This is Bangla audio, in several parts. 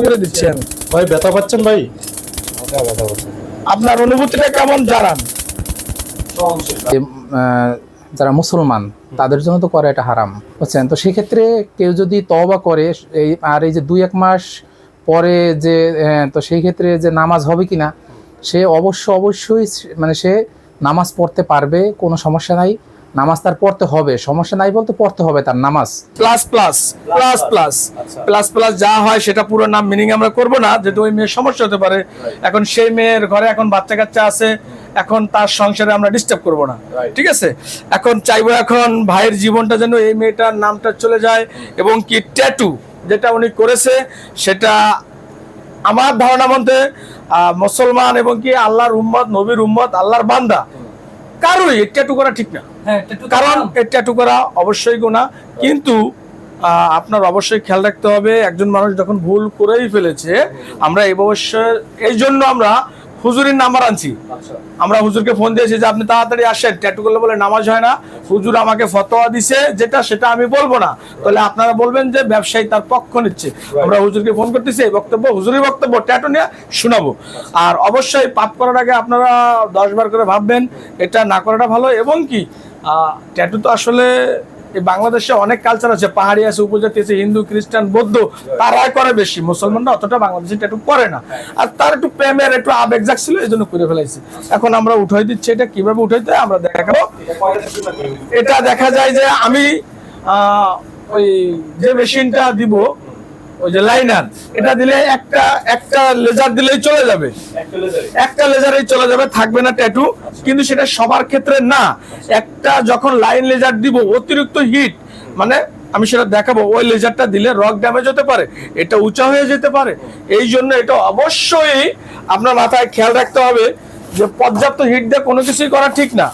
করে দিচ্ছি আমি। ভাই ব্যথা পাচ্ছেন ভাই? আপনার অনুভূতিটা কেমন জানান। যারা মুসলমান তাদের জন্য তো করা এটা হারাম, বুঝছেন? তো সেক্ষেত্রে কেউ যদি তওবা করে এই যে 2-1 মাস পরে যে তো সেই ক্ষেত্রে যে নামাজ হবে কিনা, সে অবশ্যই মানে সে নামাজ পড়তে পারবে, কোনো সমস্যা নাই। নামাজ তার পড়তে হবে, সমস্যা নাই বলতে পড়তে হবে তার নামাজ। Plus plus plus plus plus plus যা হয় সেটা পুরো নাম মিনিং আমরা করব না, যেহেতু ওই মেয়ের সমস্যা হতে পারে। এখন সেই মেয়ের ঘরে এখন বাচ্চা কাচ্চা আছে, এখন তার সংসারে আমরা ডিস্টার্ব করব না, ঠিক আছে? এখন চাইবো এখন ভাইয়ের জীবনটা যেন এই মেয়েটার নামটা চলে যায়, এবং কি ট্যাটু যেটা উনি করেছে সেটা আমার ধারণা মতে মুসলমান এবং কি আল্লাহর উম্মত, নবীর উম্মত, আল্লাহর বান্দা কারোই ট্যাটু করা ঠিক না। কারণ ট্যাটু করা অবশ্যই গুনাহ, কিন্তু আপনার অবশ্যই খেয়াল রাখতে হবে একজন মানুষ যখন ভুল করেই ফেলেছে, আমরা এই জন্য আমরা হুজুরের নাম্বার আনছি। আমরা হুজুরকে ফোন দিয়েছি যে আপনি তাড়াতাড়ি আসেন, ট্যাটু করলে বলে নামাজ হয় না। হুজুর আমাকে ফতোয়া দিছে, সেটা আমি বলবো না, তাহলে আপনারা বলবেন যে ব্যবসায়ী তার পক্ষ নিচ্ছে। আমরা হুজুরকে ফোন করতেছি, এই বক্তব্য হুজুরের বক্তব্য, ট্যাটু নিয়ে শোনাবো। আর অবশ্যই পাপ করার আগে আপনারা 10 বার করে ভাববেন, এটা না করাটা ভালো। এবং কি ট্যাটু তো আসলে এই বাংলাদেশে অনেক কালচার আছে, পাহাড়ি আছে, উপজাতি আছে, হিন্দু, খ্রিস্টান, বৌদ্ধ, তারা করে বেশি। মুসলমানরা অতটা বাংলাদেশে ট্যাটু করে না, আর তার একটু প্রেমের একটু আবেগ জাগছিল, এই জন্য করে ফেলাইছে। এখন আমরা উঠাই দিচ্ছি, এটা কিভাবে উঠাইতে আমরা দেখাবো। এটা দেখা যায় যে আমি ওই যে মেশিনটা দিব, ওই যে লাইনার, এটা দিলে একটা লেজার দিলেই চলে যাবে, একটা লেজারেই চলে যাবে, থাকবে না ট্যাটু। কিন্তু সেটা সবার ক্ষেত্রে না। একটা যখন লাইন লেজার দিব, অতিরিক্ত হিট, মানে আমি সেটা দেখাবো, ওই লেজারটা দিলে রক ড্যামেজ হতে পারে, এটা উঁচা হয়ে যেতে পারে। এই জন্য এটা অবশ্যই আপনার মাথায় খেয়াল রাখতে হবে যে পর্যাপ্ত হিট দিয়ে কোনো কিছুই করা ঠিক না।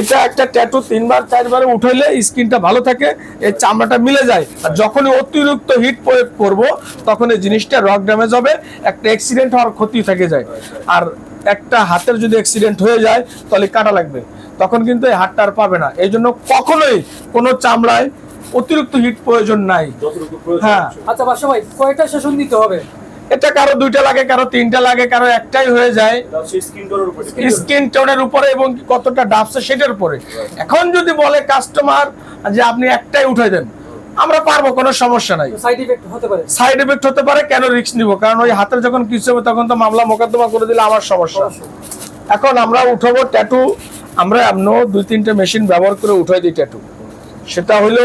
এটা একটা ট্যাটু 3-4 বারে উঠাইলে স্কিনটা ভালো থাকে, এই চামড়াটা মিলে যায়। আর যখনই অতিরিক্ত হিট প্রয়োগ করব, তখন এই জিনিসটা রক ড্যামেজ হবে, একটা অ্যাক্সিডেন্ট হওয়ার ক্ষতি থেকে যায়। আর একটা হাতের যদি অ্যাক্সিডেন্ট হয়ে যায়, তাহলে কাটা লাগবে, তখন কিন্তু এই হাতটা আর পাবে না। এই জন্য কখনোই কোনো চামড়ায় অতিরিক্ত হিট প্রয়োজন নাই। হ্যাঁ, আচ্ছা বাদশা ভাই, কয়টা সেশন দিতে হবে? এটা কারো 2টা লাগে, কারো 3টা লাগে, কারো একটাই হয়ে যায়, স্কিন টোনের উপরে এবং কতটা ডাবছে সেটার উপরে। এখন যদি বলে কাস্টমার যে আপনি একটাই উঠাই দেন, আমরা পারবো, কোনো সমস্যা নাই। সাইড ইফেক্ট হতে পারে, সাইড এফেক্ট হতে পারে, কেন রিস্ক নিব? কারণ ওই হাতের যখন কিছু হবে তখন তো মামলা মোকদ্দমা করে দিলে আমার সমস্যা। এখন আমরা উঠাবো ট্যাটু, আমরা এমন 2-3টে মেশিন ব্যবহার করে উঠাই দিই ট্যাটু। সেটা হলো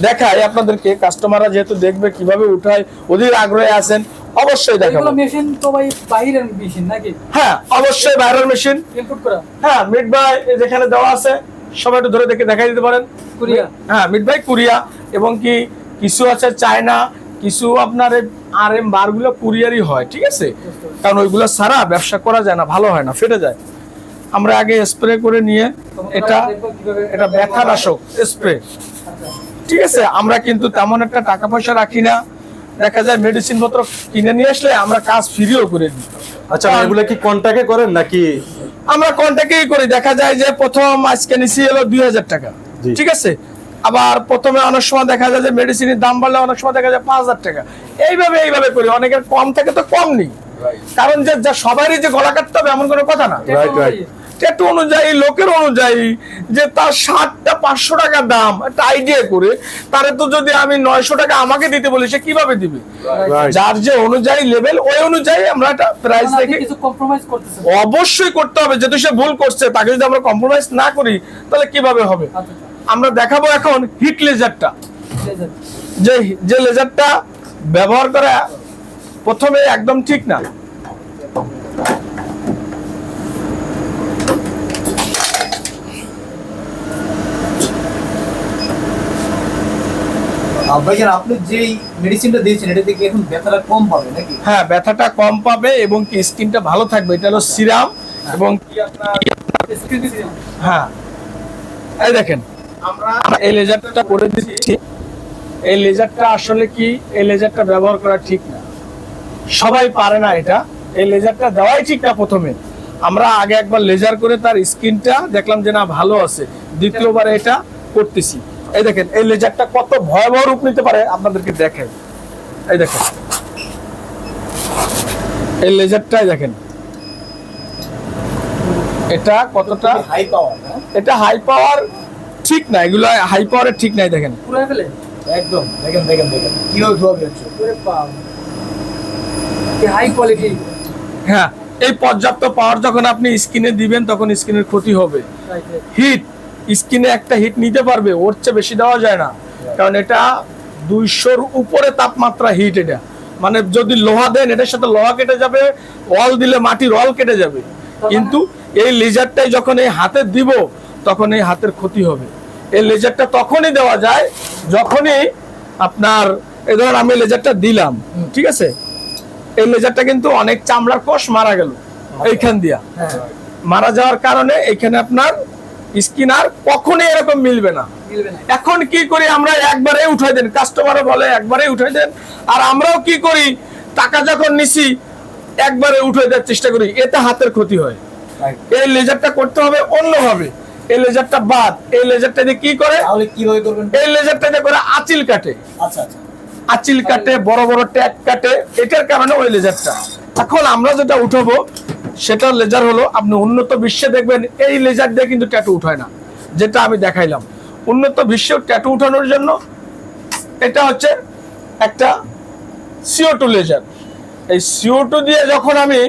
দেখাই আপনাদেরকে, কাস্টমাররা যেহেতু দেখবে কিভাবে উঠায়, ওদের আগ্রহে আছেন, অবশ্যই দেখাবো। মেশিন তো ভাই বাইরের মেশিন নাকি? হ্যাঁ, অবশ্যই বাইরের মেশিন, ইনপুট করা। হ্যাঁ, মিট ভাই যেখানে দেওয়া আছে সবাই একটু ধরে দেখে দেখাই দিতে পারেন। কোরিয়া, হ্যাঁ, মিট ভাই কোরিয়া, এবং কি কিছু আছে চায়না, কিছু আপনার RM বারগুলো কুরিয়ারই হয়, ঠিক আছে? কারণ ওইগুলো ছাড়া ব্যবসা করা যায় না, ভালো হয় না, ফেটে যায়। আমরা আগে স্প্রে করে নিয়ে, এটা ব্যথানাশক স্প্রে, ঠিক আছে? আমরা কিন্তু তেমন একটা টাকা পয়সা রাখি না, দেখা যায় মেডিসিন পত্র কিনে নিয়ে আসলে আমরা কাজ ফ্রিও করে দিই। আচ্ছা, এগুলা কি কন্টাক্টে করেন নাকি? আমরা কন্টাক্টেই করি। দেখা যায় যে প্রথম আজকে নিছি হলো 2000 টাকা, ঠিক আছে? আবার প্রথমে অনেক সময় দেখা যায় যে মেডিসিনের দাম বাড়লে অনেক সময় দেখা যায় 5000 টাকা, এইভাবে করি। অনেকের কম থাকে তো কম নেই, কারণ যে সবারই যে গলা কাটতে হবে এমন কোনো কথা না। ট্যাটু অনুযায়ী, লোকের অনুযায়ী, যে তার শার্টটা 500 টাকা দাম, একটা আইডিয়া করে তারে তো যদি আমি 900 টাকা আমাকে দিতে বলি, সে কিভাবে দিবে? যার যে অনুযায়ী লেভেল, ওই অনুযায়ী আমরা একটা প্রাইস রেখে কিছু কম্প্রোমাইজ করতেছে, অবশ্যই করতে হবে। যেহেতু সে ভুল করছে, তাকে যদি আমরা কম্প্রোমাইজ না করি তাহলে কিভাবে হবে? আমরা দেখাবো এখন হিট লেজারটা, যে লেজারটা ব্যবহার করা প্রথমে একদম ঠিক না। ভাইজান, আপনি যেই মেডিসিনটা দিয়েছেন, এটা থেকে এখন ব্যথাটা কম পাবে নাকি? হ্যাঁ, ব্যথাটা কম পাবে এবং কি স্কিনটা ভালো থাকবে। এটা হলো সিরাম, এবং কি আপনার, হ্যাঁ, এই দেখেন আমরা এই লেজারটা করে দিচ্ছি। এই লেজারটা আসলে কি, এই লেজারটা ব্যবহার করা ঠিক না, সবাই পারে না এটা। এই লেজারটা দেওয়াই ঠিক না। প্রথমে আমরা আগে একবার লেজার করে তার স্কিনটা দেখলাম যে না ভালো আছে, দ্বিতীয়বার এটা করতেছি। এই দেখেন এই লেজারটা কত ভয়াবহ রূপ নিতে পারে, আপনাদেরকে দেখেন। এই দেখেন এই লেজারটাই দেখেন এটা কতটা হাই পাওয়ার না এটা হাই পাওয়ার ঠিক না, এগুলো হাই পাওয়ারের ঠিক নাই দেখেন। পুরো ফেলে একদম দেখেন দেখেন দেখেন কিভাবে ধোয়া বেরোচ্ছে ওরে বাবা কি হাই কোয়ালিটি। হ্যাঁ, এই পর্যাপ্ত পাওয়ার যখন আপনি স্কিনে দিবেন তখন স্কিনের ক্ষতি হবে। হিট স্কিনে একটা হিট নিতে পারবে, ওর চেয়ে বেশি দেওয়া যায় না, কারণ এটা 200-র উপরে তাপমাত্রা হিট। এটা মানে যদি লোহা দেন এটার সাথে লোহা কেটে যাবে, অল দিলে মাটির অল কেটে যাবে, কিন্তু এই লেজারটাই যখন এই হাতে দিব তখন এই হাতের ক্ষতি হবে। এই লেজারটা তখনই দেওয়া যায় যখনই আপনার এই ধরুন আমি লেজারটা দিলাম, ঠিক আছে, এই লেজারটা কিন্তু অনেক চামড়ার কোষ মারা গেল এইখান দিয়া, মারা যাওয়ার কারণে এখানে আপনার স্কিন আর কখনোই এরকম মিলবে না। এখন কি করি আমরা, একবারে উঠাই দেন, কাস্টমারও বলে একবারে উঠাই দেন, আর আমরাও কি করি টাকা যখন নিছি একবারে উঠাই দেওয়ার চেষ্টা করি, এতে হাতের ক্ষতি হয়। এই লেজারটা করতে হবে অন্যভাবে, এই লেজারটা বাদ, এই লেজারটা দিয়ে কি করে, তাহলে কিভাবে করবেন? এই লেজারটা দিয়ে করে আঁচিল কাটে, আচ্ছা আচ্ছা আঁচিল কাটে, বড় বড় ট্যাগ কাটে, এটার কারণে ওই লেজারটা। এখন আমরা যেটা উঠাবো সেটা লেজার হলো, আপনি উন্নত বিশ্বে দেখবেন এই লেজার দিয়ে কিন্তু ট্যাটু উঠায় না, যেটা আমি দেখাইলাম। উন্নত বিশ্বে ট্যাটু উঠানোর জন্য এটা হচ্ছে একটা CO2 লেজার। এই CO2 দিয়ে যখন আমি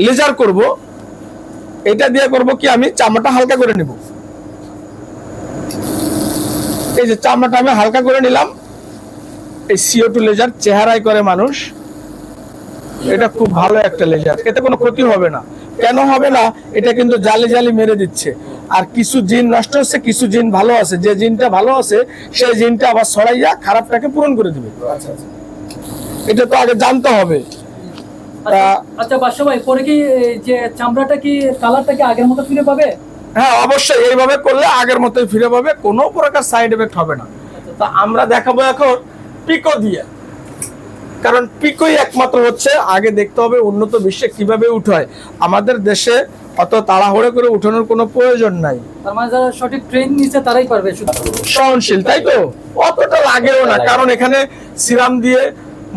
লেজার করব, এটা দিয়ে করব কি, আমি চামড়াটা হালকা করে নিব, এই যে চামড়াটা আমি হালকা করে নিলাম। এই CO2 লেজার চেহারায় করে মানুষ, এটা খুব ভালো একটা লেজার, এতে কোনো ক্ষতি হবে না। কেন হবে না, এটা কিন্তু জালি জালি মেরে দিচ্ছে, আর কিছু জিন নষ্ট হচ্ছে, কিছু জিন ভালো আছে, যে জিনটা ভালো আছে সেই জিনটা আবার ছড়াইয়া খারাপটাকে পূরণ করে দিবে। আচ্ছা আচ্ছা এটা তো আগে জানতে হবে। আচ্ছা বাদশা ভাই, পরে কি এই যে চামড়াটা কি কালারটা কি আগের মতো ফিরে পাবে? হ্যাঁ অবশ্যই, এইভাবে করলে আগের মতোই ফিরে পাবে, কোনো প্রকার সাইড এফেক্ট হবে না। তা আমরা দেখাবো এখন পিকো দিয়ে, কারণ পিকোই একমাত্র হচ্ছে, আগে দেখতে হবে উন্নত বিশ্বে কিভাবে উঠায়। আমাদের দেশে অত তাড়াহুড়ো করে উঠানোর কোনো প্রয়োজন নাই, তার মানে যারা সঠিক ট্রেন নিচ্ছে তারাই পারবে শুধু। সহনশীল, তাই তো অতটা লাগেও না, কারণ এখানে সিরাম দিয়ে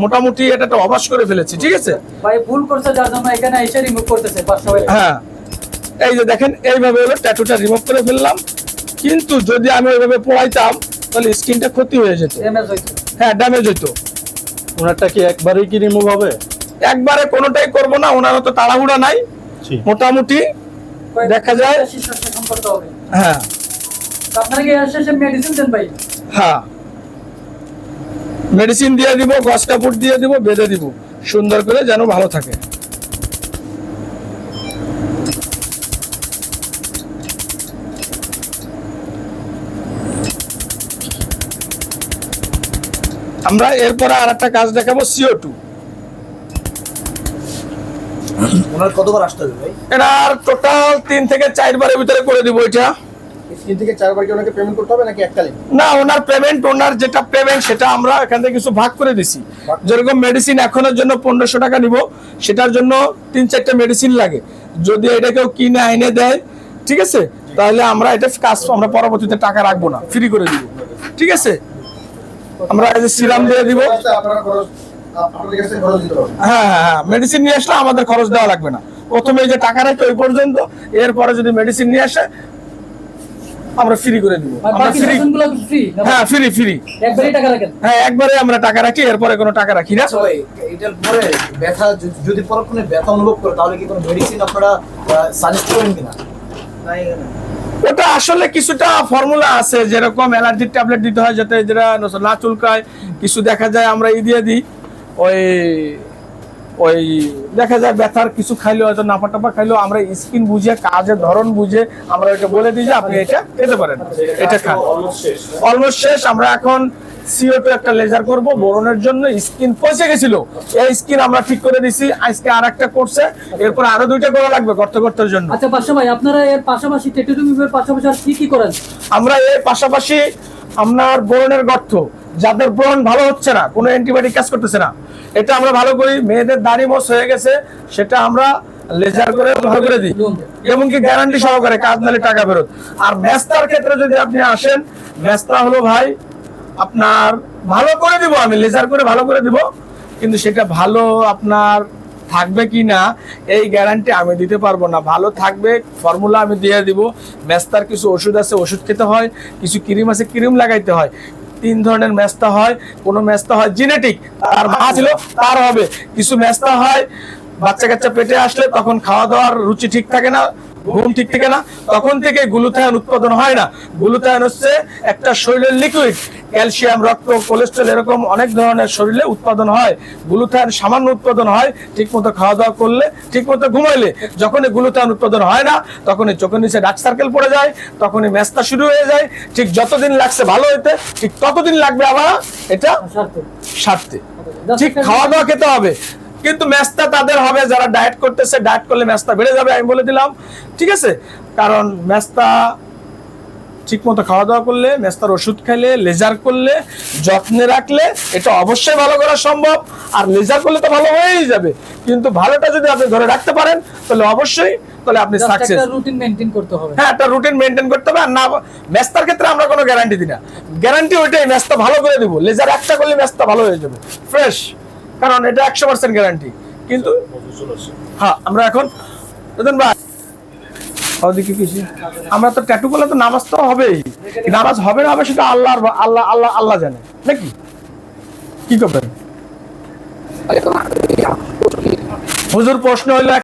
মোটামুটি এটা একটা অভ্যাস করে ফেলেছি, ঠিক আছে। ভাই ভুল করছে যার জন্য এখানে এসে রিমুভ করতেছে বাদশা ভাই। হ্যাঁ, এই যে দেখেন এইভাবে হলো ট্যাটুটা রিমুভ করে ফেললাম, কিন্তু যদি আমি ওইভাবে পোড়াইতাম তাহলে স্কিনটা ক্ষতি হয়ে যেত, ড্যামেজ হইছে। হ্যাঁ ড্যামেজ হইতো। ওনারটা কি একবারেই কি রিমুভ হবে? একবারে কোনোটাই করব না, ওনার তো তাড়াহুড়া নাই, জি। মোটামুটি দেখা যায়। সেশন করতে হবে। হ্যাঁ তো আপনারা কি এর শেষে মেডিসিন দেন ভাই? হ্যাঁ, মেডিসিন দিয়ে দিব, গস কাপড় দিয়ে দিব, বেঁধে দিব সুন্দর করে, যেন ভালো থাকে। আমরা এরপরে আর একটা কাজ দেখাবো, CO2। ওনার কতবার আসতে হবে ভাই? এটা টোটাল 3 থেকে 4 বারের ভিতরে করে দিব। এটা 3 থেকে 4 বার কি ওনাকে পেমেন্ট করতে হবে নাকি এককালীন? না, ওনার পেমেন্ট, ওনার যেটা পেমেন্ট সেটা আমরা এখান থেকে কিছু ভাগ করে দিছি। যেরকম মেডিসিন এখনের জন্য 1500 টাকা নিব, সেটার জন্য 3-4টা মেডিসিন লাগে, যদি এটা কেউ কিনে আইনে দেয়, ঠিক আছে, তাহলে আমরা এটা কাজ আমরা পরবর্তীতে টাকা রাখবো না, ফ্রি করে দিব, ঠিক আছে। আমরা এই যে সিরাম দিয়ে দিব, আপনারা খরচ আপনাদের কাছে খরচ দিতে হবে। হ্যাঁ হ্যাঁ হ্যাঁ, মেডিসিন নিয়ে আসলে আমাদের খরচ দেওয়া লাগবে না, প্রথমে এই যে টাকা রাখতে ওই পর্যন্ত, এরপরে যদি মেডিসিন নিয়ে আসে আমরা ফ্রি করে দিব। আর আমরা বাকি ফ্রি, সেশনগুলো ফ্রি? হ্যাঁ ফ্রি ফ্রি, একবারই টাকা রাখেন? হ্যাঁ একবারে আমরা টাকা রাখি, এরপরে কোনো টাকা রাখি না। আচ্ছা ভাই, এটার পরে ব্যথা যদি পরক্ষণে ব্যথা অনুভব করে তাহলে কি কোনো মেডিসিন আপনারা সাজেস্ট করেন কিনা? ওটা আসলে কিছুটা ফর্মুলা আছে, যেরকম অ্যালার্জির ট্যাবলেট দিতে হয় যাতে যেটা না চুলকায়, কিছু দেখা যায় আমরা দিয়ে দিই, ওই ওই দেখা যায় ব্যথার কিছু খাইলে হয়তো নাপা টাপা খাইলেও আমরা স্কিন বুঝে, কাজের ধরন বুঝে আমরা এটা বলে দিই যে আপনি এটা খেতে পারেন, এটা খান। অলমোস্ট শেষ। আমরা এখন CO2 একটা লেজার করব বোরনের জন্য, স্কিন পচে গেছিল, এই স্কিন আমরা ঠিক করে দিছি, আজকে আর একটা করছে, এরপর আরো 2টা করা লাগবে গর্ত গর্তের জন্য। আচ্ছা বাদশা ভাই, আপনারা এর পাশাপাশি ট্যাটু রিমুভের পাশাপাশি আর কি কি করেন? আমরা এর পাশাপাশি আপনার ব্রণের গর্ত, যাদের ব্রণ ভালো হচ্ছে না, কোনো অ্যান্টিবায়োটিক কাজ করতেছে না, এটা আমরা ভালো করি। মেয়েদের দাড়ি মোছ হয়ে গেছে, সেটা আমরা লেজার করে ভালো করে দিই, এমনকি গ্যারান্টি সহকারে, কাজ নালে টাকা ফেরত। আর মেস্তার ক্ষেত্রে যদি আপনি আসেন, মেস্তা হলো ভাই আপনার ভালো করে দিব, আমি লেজার করে ভালো করে দিব, কিন্তু সেটা ভালো আপনার থাকবে কি না এই গ্যারান্টি আমি দিতে পারবো না। ভালো থাকবে, ফর্মুলা আমি দিয়ে দিব। মেস্তার কিছু ওষুধ আছে, ওষুধ খেতে হয়, কিছু ক্রিম আছে, ক্রিম লাগাইতে হয়। 3 ধরনের মেস্তা হয়। কোনো মেস্তা হয় জেনেটিক, তার মা ছিল তার হবে। কিছু মেস্তা হয় বাচ্চা কাচ্চা পেটে আসলে তখন খাওয়া দাওয়ার রুচি ঠিক থাকে না, ঘুম ঠিক থাকে না, তখন থেকে গ্লুথায়ন উৎপাদন হয় না। গ্লুথায়ন হচ্ছে একটা শরীরের লিকুইড, ক্যালসিয়াম, রক্ত, কোলেস্ট্রল এরকম অনেক ধরনের শরীরে উৎপাদন হয়। গ্লুথায়ন সামান্য উৎপাদন হয় ঠিকমতো খাওয়া দাওয়া করলে, ঠিকমতো ঘুমাইলে। যখনই গ্লুথায়ন উৎপাদন হয় না তখনই চোখের নিচে ডার্ক সার্কেল পড়ে যায়, তখনই মেস্তা শুরু হয়ে যায়। ঠিক যতদিন লাগছে ভালো হইতে, ঠিক ততদিন লাগবে আবার এটা সারতে। ঠিক খাওয়া দাওয়া খেতে হবে। কিন্তু মেস্তা তাদের হবে যারা ডায়েট করতেছে, ডায়েট করলে মেস্তা বেড়ে যাবে, আমি বলে দিলাম, ঠিক আছে। কারণ মেস্তা ঠিক মতো খাওয়া দাওয়া করলে, মেস্তার ওষুধ খাইলে, লেজার করলে, যত্নে রাখলে এটা অবশ্যই ভালো করা সম্ভব। আর লেজার করলে তো ভালো হয়েই যাবে, কিন্তু ভালোটা যদি আপনি ধরে রাখতে পারেন তাহলে অবশ্যই, তাহলে আপনি সাকসেস। একটা রুটিন মেইনটেইন করতে হবে। হ্যাঁ, একটা রুটিন মেইনটেইন করতে হবে। আর না, মেস্তার ক্ষেত্রে আমরা কোনো গ্যারান্টি দিই না। গ্যারান্টি ওইটাই, মেস্তা ভালো করে দিব। লেজার একটা করলে মেস্তা ভালো হয়ে যাবে, ফ্রেশ, কারণ এটা 100% গ্যারান্টি। কিন্তু হ্যাঁ, আমরা এখন রতন ভাই ওদিকে কিছু, আমরা তো ট্যাটু করলে তো নামাজ তো হবেই। নামাজ হবে না হবে সেটা আল্লাহ আল্লাহ আল্লাহ আল্লাহ জানে, নাকি কি করবেন? হুজুর প্রশ্ন হইলো